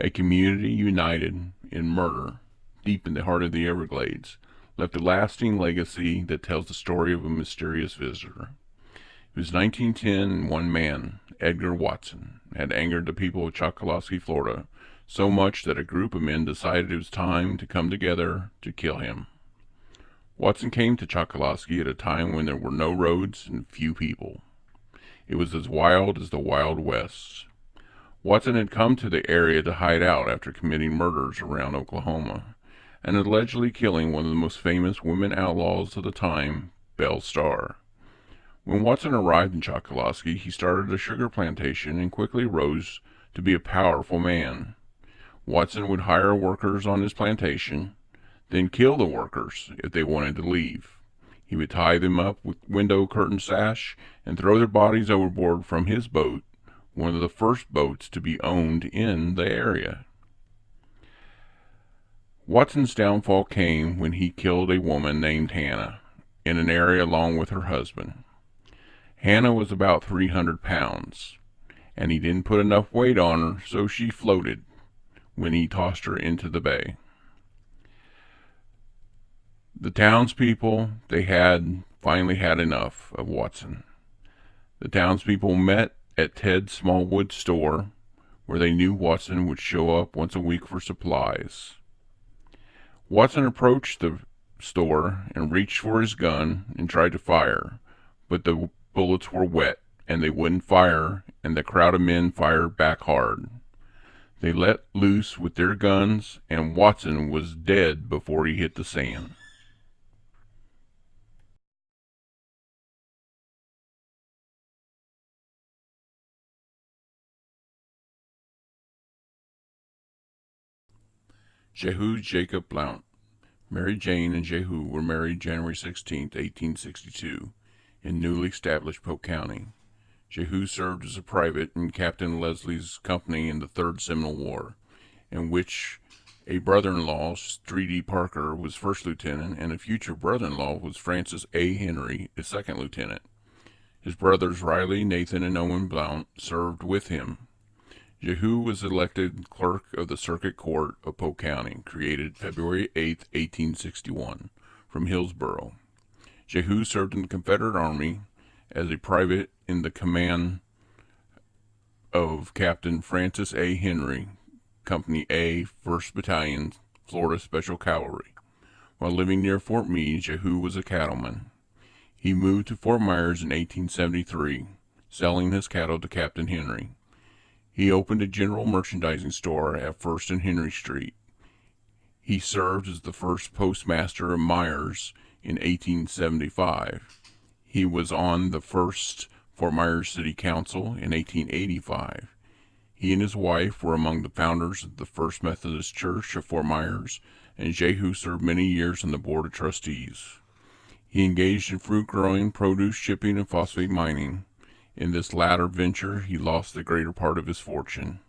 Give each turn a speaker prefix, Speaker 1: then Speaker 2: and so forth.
Speaker 1: A community united in murder, deep in the heart of the Everglades, left a lasting legacy that tells the story of a mysterious visitor. It was 1910, and one man, Edgar Watson, had angered the people of Chokoloskee, Florida, so much that a group of men decided it was time to come together to kill him. Watson came to Chokoloskee at a time when there were no roads and few people. It was as wild as the Wild West. Watson had come to the area to hide out after committing murders around Oklahoma, and allegedly killing one of the most famous women outlaws of the time, Belle Starr. When Watson arrived in Chokoloskee, he started a sugar plantation and quickly rose to be a powerful man. Watson would hire workers on his plantation, then kill the workers if they wanted to leave. He would tie them up with window curtain sash and throw their bodies overboard from his boat, one of the first boats to be owned in the area. Watson's downfall came when he killed a woman named Hannah in an area along with her husband. Hannah was about 300 pounds, and he didn't put enough weight on her, so she floated when he tossed her into the bay. The townspeople, they had finally had enough of Watson. The townspeople met at Ted's Smallwood store, where they knew Watson would show up once a week for supplies. Watson approached the store and reached for his gun and tried to fire, but the bullets were wet and they wouldn't fire, and the crowd of men fired back hard. They let loose with their guns, and Watson was dead before he hit the sand. Jehu Jacob Blount. Mary Jane and Jehu were married January 16, 1862, in newly established Polk County. Jehu served as a private in Captain Leslie's company in the Third Seminole War, in which a brother-in-law, Street E. Parker, was first lieutenant, and a future brother-in-law was Francis A. Henry, a second lieutenant. His brothers Riley, Nathan, and Owen Blount served with him. Jehu was elected clerk of the Circuit Court of Polk County, created February 8, 1861, from Hillsboro. Jehu served in the Confederate Army as a private in the command of Captain Francis A. Henry, Company A, 1st Battalion, Florida Special Cavalry. While living near Fort Meade, Jehu was a cattleman. He moved to Fort Myers in 1873, selling his cattle to Captain Henry. He opened a general merchandising store at 1st and Henry Street. He served as the first postmaster of Myers in 1875. He was on the first Fort Myers City Council in 1885. He and his wife were among the founders of the First Methodist Church of Fort Myers, and Jehu served many years on the Board of Trustees. He engaged in fruit growing, produce shipping, and phosphate mining. In this latter venture, he lost the greater part of his fortune.